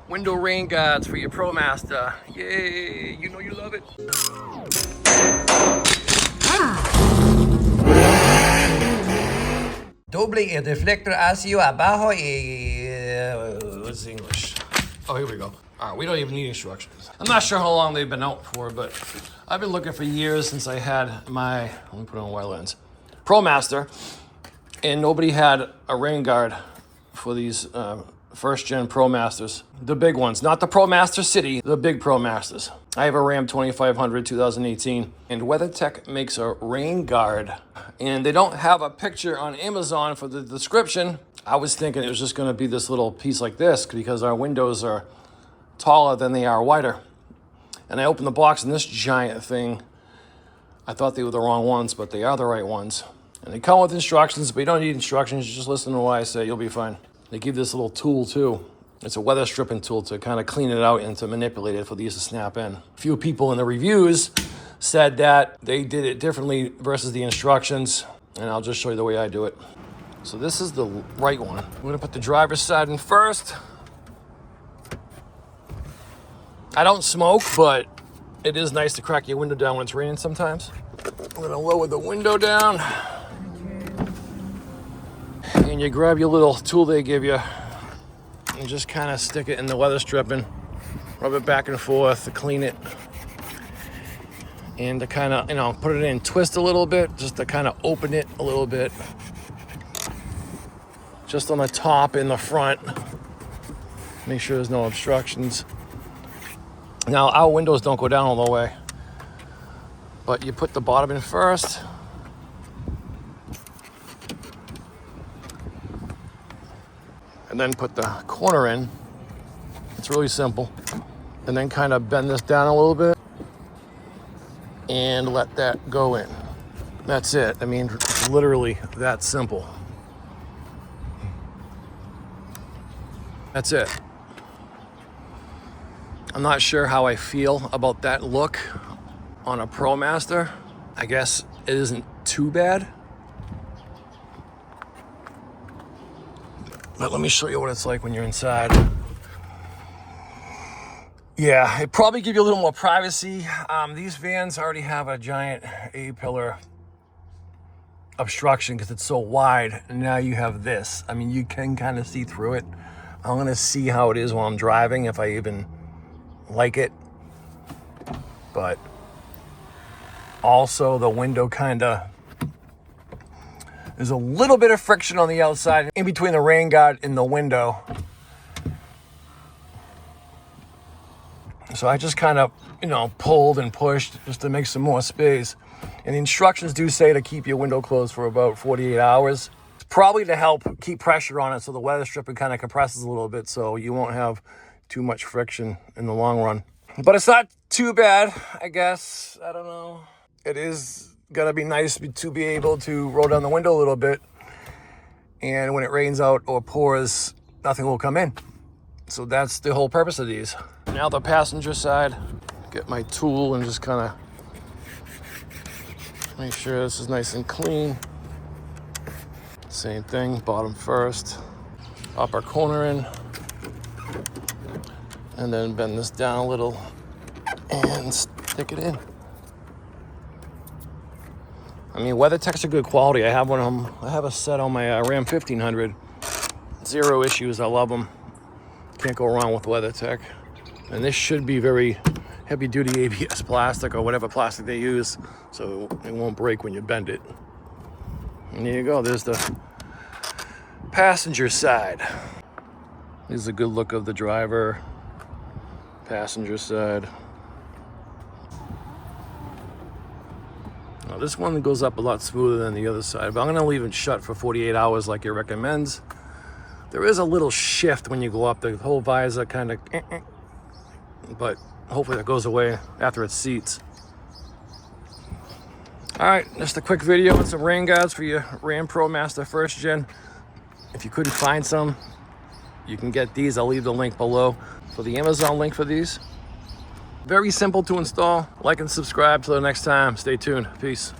Window rain guards for your Promaster. Yay, you know you love it. Doble el deflector hacia abajo y... what's English? Oh, here we go. All right, we don't even need instructions. I'm not sure how long they've been out for, but I've been looking for years since I had my, let me put it on wide lens, Promaster, and nobody had a rain guard for these first gen Promasters. The big ones, not the Promaster City, the big Promasters. I have a RAM 2500 2018, and WeatherTech makes a rain guard, and they don't have a picture on Amazon for the description. I was thinking it was just gonna be this little piece like this because our windows are taller than they are wider. And I opened the box and this giant thing, I thought they were the wrong ones, but they are the right ones. And they come with instructions, but you don't need instructions. You just listen to what I say, you'll be fine. They give this little tool too. It's a weather stripping tool to kind of clean it out and to manipulate it for these to snap in. A few people in the reviews said that they did it differently versus the instructions, and I'll just show you the way I do it. So this is the right one. I'm gonna put the driver's side in first. I don't smoke, but it is nice to crack your window down when it's raining sometimes. I'm gonna lower the window down. And you grab your little tool they give you and just kind of stick it in the weather stripping, rub it back and forth to clean it. And to kind of, put it in, twist a little bit, just to kind of open it a little bit. Just on the top and the front. Make sure there's no obstructions. Now, our windows don't go down all the way, but you put the bottom in first. And then put the corner in. It's really simple. And then kind of bend this down a little bit and let that go in. That's it. I mean, it's literally that simple. That's it. I'm not sure how I feel about that look on a Promaster. I guess it isn't too bad. But let me show you what it's like when you're inside. Yeah, it'd probably give you a little more privacy. These vans already have a giant A-pillar obstruction because it's so wide. And now you have this. I mean, you can kind of see through it. I'm gonna see how it is while I'm driving, if I even like it. But also the window kind of, there's a little bit of friction on the outside in between the rain guard and the window. So I just kind of, pulled and pushed just to make some more space. And the instructions do say to keep your window closed for about 48 hours. It's probably to help keep pressure on it so the weather stripping kind of compresses a little bit so you won't have too much friction in the long run. But it's not too bad, I guess. I don't know. It is gonna be nice to be able to roll down the window a little bit, and when it rains out or pours, nothing will come in. So that's the whole purpose of these. Now the passenger side, get my tool and just kind of make sure this is nice and clean. Same thing, bottom first, upper corner in, and then bend this down a little and stick it in. I mean, WeatherTech's a good quality. I have a set on my RAM 1500. Zero issues. I love them. Can't go wrong with WeatherTech. And this should be very heavy-duty ABS plastic or whatever plastic they use, so it won't break when you bend it. And there you go. There's the passenger side. This is a good look of the driver. Passenger side. Now this one goes up a lot smoother than the other side, but I'm gonna leave it shut for 48 hours like it recommends. There is a little shift when you go up, the whole visor kind of, but hopefully that goes away after it seats. All right, just a quick video with some rain guards for your RAM Promaster first gen. If you couldn't find some, you can get these. I'll leave the link below for the Amazon link for these. Very simple to install. Like and subscribe. Till the next time, stay tuned. Peace.